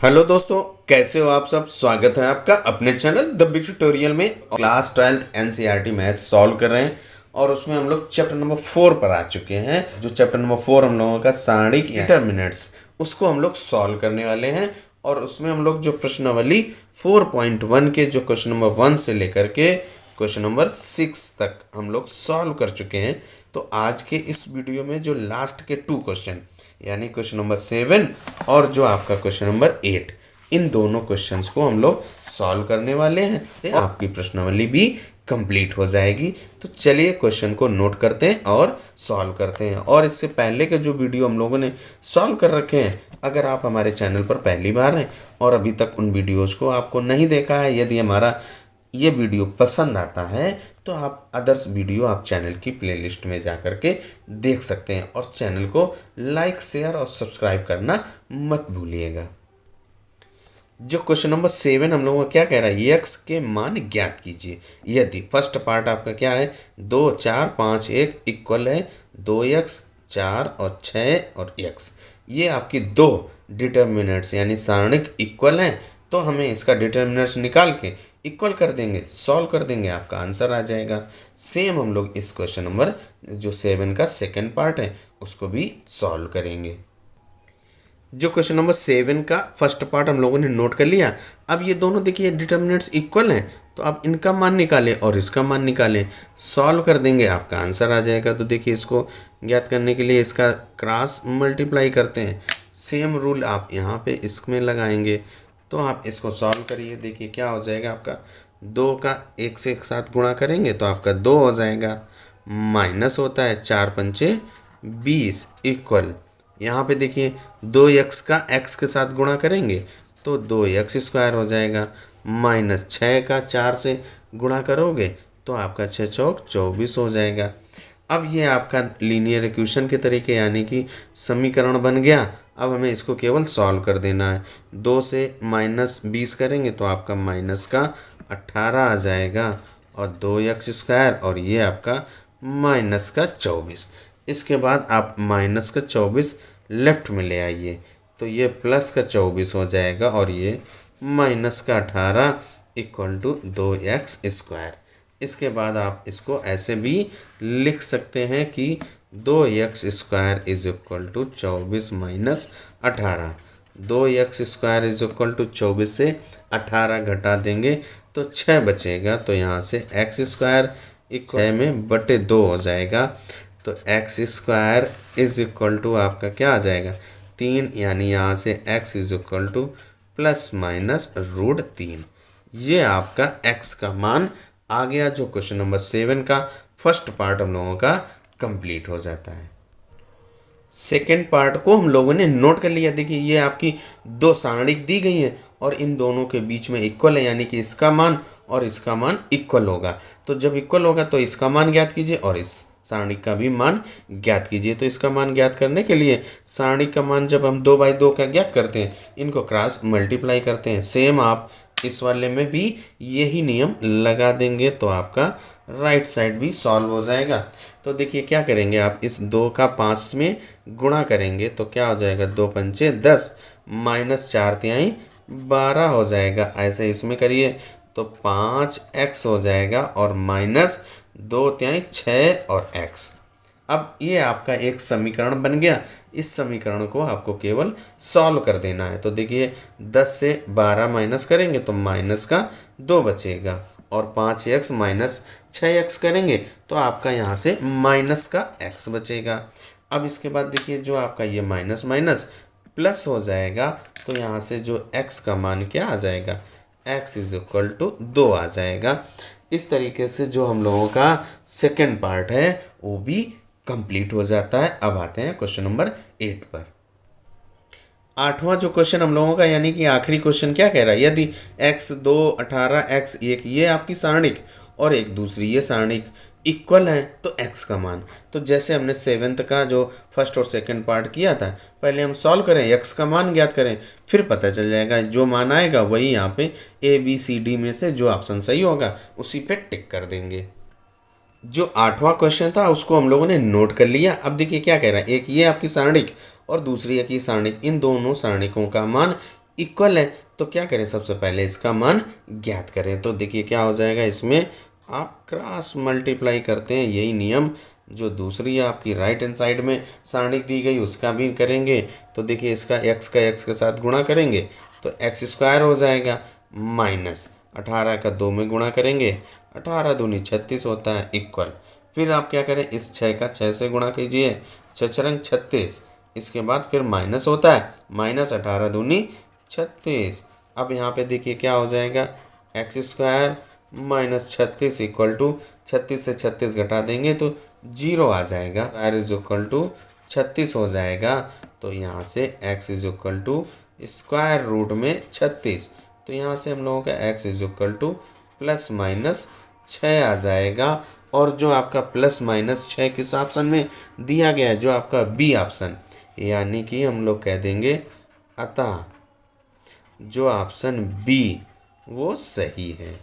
Hello दोस्तों, कैसे हो आप सब। स्वागत है आपका अपने चैनल द बिग ट्यूटोरियल में। Class 12th NCERT maths solve कर रहे हैं और उसमें हम लोग चैप्टर नंबर 4 पर आ चुके हैं। जो चैप्टर नंबर 4 हम लोगों का सारणिक डिटरमिनेंट्स, उसको हम लोग सॉल्व करने वाले हैं। और उसमें हम लोग जो प्रश्नावली 4.1 के जो क्वेश्चन नंबर 1 से लेकर के क्वेश्चन नंबर 6 तक हम लोग सॉल्व कर चुके हैं। तो आज के इस वीडियो में जो लास्ट के 2 क्वेश्चन यानी क्वेश्चन नंबर 7 और जो आपका क्वेश्चन नंबर 8, इन दोनों क्वेश्चंस को हम लोग सॉल्व करने वाले हैं। तो आपकी प्रश्नावली भी कंप्लीट हो जाएगी। तो चलिए क्वेश्चन को नोट करते हैं और सॉल्व करते हैं। और इससे पहले के जो वीडियो हम लोगों ने सॉल्व कर रखे हैं, अगर आप हमारे चैनल पर पहली बार हैं और अभी तक उन वीडियोज़ को आपको नहीं देखा है, यदि हमारा ये वीडियो पसंद आता है तो आप अदर्स वीडियो आप चैनल की प्लेलिस्ट में जा कर के देख सकते हैं। और चैनल को लाइक, शेयर और सब्सक्राइब करना मत भूलिएगा। जो क्वेश्चन नंबर 7 हम लोगों को क्या कह रहा है, एक्स के मान ज्ञात कीजिए। यदि फर्स्ट पार्ट आपका क्या है, 2, 4, 5, 1 इक्वल है 2x, 4 और 6 और x, ये आपकी दो डिटर्मिनेंट्स यानी सारणिक इक्वल हैं। तो हमें इसका डिटर्मिनेंट्स निकाल के इक्वल कर देंगे, सॉल्व कर देंगे, आपका आंसर आ जाएगा। सेम हम लोग इस क्वेश्चन नंबर जो 7 का सेकंड पार्ट है उसको भी सॉल्व करेंगे। जो क्वेश्चन नंबर 7 का फर्स्ट पार्ट हम लोगों ने नोट कर लिया। अब ये दोनों देखिए डिटर्मिनेंट्स इक्वल हैं, तो आप इनका मान निकालें और इसका मान निकालें, सॉल्व कर देंगे, आपका आंसर आ जाएगा। तो देखिए इसको ज्ञात करने के लिए इसका क्रॉस मल्टीप्लाई करते हैं। सेम रूल आप यहाँ पे इसमें लगाएंगे। तो आप इसको सॉल्व करिए, देखिए क्या हो जाएगा आपका। 2 का 1 से एक साथ गुणा करेंगे तो आपका 2 हो जाएगा। माइनस होता है 4 पंचे 20 इक्वल, यहाँ पे देखिए 2x का x के साथ गुणा करेंगे तो 2x स्क्वायर हो जाएगा। माइनस 6 का 4 से गुणा करोगे तो आपका 6 चौक 24 हो जाएगा। अब ये आपका लीनियर इक्वेशन के तरीके यानी कि समीकरण बन गया। अब हमें इसको केवल सॉल्व कर देना है। 2 से माइनस 20 करेंगे तो आपका माइनस का 18 आ जाएगा और 2x स्क्वायर और ये आपका माइनस का 24। इसके बाद आप माइनस का 24 लेफ्ट में ले आइए तो ये प्लस का 24 हो जाएगा और ये माइनस का 18 इक्वल टू 2x स्क्वायर। इसके बाद आप इसको ऐसे भी लिख सकते हैं कि 2x square is equal to 24 minus 18। 2x square is equal to 24 से 18 घटा देंगे तो 6 बचेगा। तो यहाँ से x स्क्वायर इक्वल 6 में बटे 2 हो जाएगा। तो x square is equal to आपका क्या आ जाएगा 3, यानी यहाँ से x is equal to plus minus root 3। ये आपका x का मान आ गया। जो क्वेश्चन नंबर 7 का फर्स्ट पार्ट हम लोगों का कंप्लीट हो जाता है। सेकेंड पार्ट को हम लोगों ने नोट कर लिया। देखिए ये आपकी दो सारणिक दी गई हैं और इन दोनों के बीच में इक्वल है, यानी कि इसका मान और इसका मान इक्वल होगा। तो जब इक्वल होगा तो इसका मान ज्ञात कीजिए और इस सारणिक का भी मान ज्ञात कीजिए। तो इसका मान ज्ञात करने के लिए सारणिक का मान जब हम 2/2 का ज्ञात करते हैं, इनको क्रॉस मल्टीप्लाई करते हैं। सेम आप इस वाले में भी यही नियम लगा देंगे तो आपका राइट साइड भी सॉल्व हो जाएगा। तो देखिए क्या करेंगे, आप इस 2 का 5 में गुणा करेंगे तो क्या हो जाएगा 2 पंचे 10 माइनस 4 तिहाई 12 हो जाएगा। ऐसे इसमें करिए तो 5x हो जाएगा और माइनस 2 तिहाई 6 और x। अब ये आपका एक समीकरण बन गया। इस समीकरण को आपको केवल सॉल्व कर देना है। तो देखिए 10 से 12 माइनस करेंगे तो माइनस का 2 बचेगा और 5x माइनस 6x करेंगे तो आपका यहाँ से माइनस का x बचेगा। अब इसके बाद देखिए जो आपका ये माइनस माइनस प्लस हो जाएगा तो यहाँ से जो x का मान क्या आ जाएगा, x इज इक्वल टू 2 आ जाएगा। इस तरीके से जो हम लोगों का सेकेंड पार्ट है वो भी कंप्लीट हो जाता है। अब आते हैं क्वेश्चन नंबर 8 पर। आठवां जो क्वेश्चन हम लोगों का यानी कि आखिरी क्वेश्चन क्या कह रहा है, यदि x 2, 18, x 1 ये आपकी सारणिक और एक दूसरी ये सारणिक इक्वल है तो x का मान। तो जैसे हमने 7th का जो फर्स्ट और सेकंड पार्ट किया था, पहले हम सॉल्व करें, x का मान ज्ञात करें, फिर पता चल जाएगा जो मान आएगा वही यहाँ पे ABCD में से जो ऑप्शन सही होगा उसी पे टिक कर देंगे। जो आठवां क्वेश्चन था उसको हम लोगों ने नोट कर लिया। अब देखिए क्या कह रहा है, एक ये आपकी सारणिक और दूसरी है कि सारणिक, इन दोनों सारणिकों का मान इक्वल है तो क्या करें, सबसे पहले इसका मान ज्ञात करें। तो देखिए क्या हो जाएगा, इसमें आप क्रॉस मल्टीप्लाई करते हैं, यही नियम जो दूसरी आपकी राइट हैंड साइड में सारणी दी गई उसका भी करेंगे। तो देखिए इसका x का x के साथ गुणा करेंगे तो एक्स स्क्वायर हो जाएगा, माइनस 18 का 2 में गुणा करेंगे, 18 दूनी 36 होता है, इक्वल। फिर आप क्या करें, इस 6 का 6 से गुणा कीजिए, 6×36, इसके बाद फिर माइनस होता है, माइनस 18 दूनी 36। अब यहाँ पे देखिए क्या हो जाएगा, x square minus 36 equal to 36 से 36 घटा देंगे तो 0 आ जाएगा, स्क्वायर इज इक्वल टू 36 हो जाएगा। तो यहाँ से x is equal to square root में 36, तो यहाँ से हम लोगों का x is equal to plus minus 6 आ जाएगा। और जो आपका प्लस माइनस 6 किस ऑप्शन में दिया गया है, जो आपका बी ऑप्शन, यानी कि हम लोग कह देंगे अतः जो ऑप्शन बी वो सही है।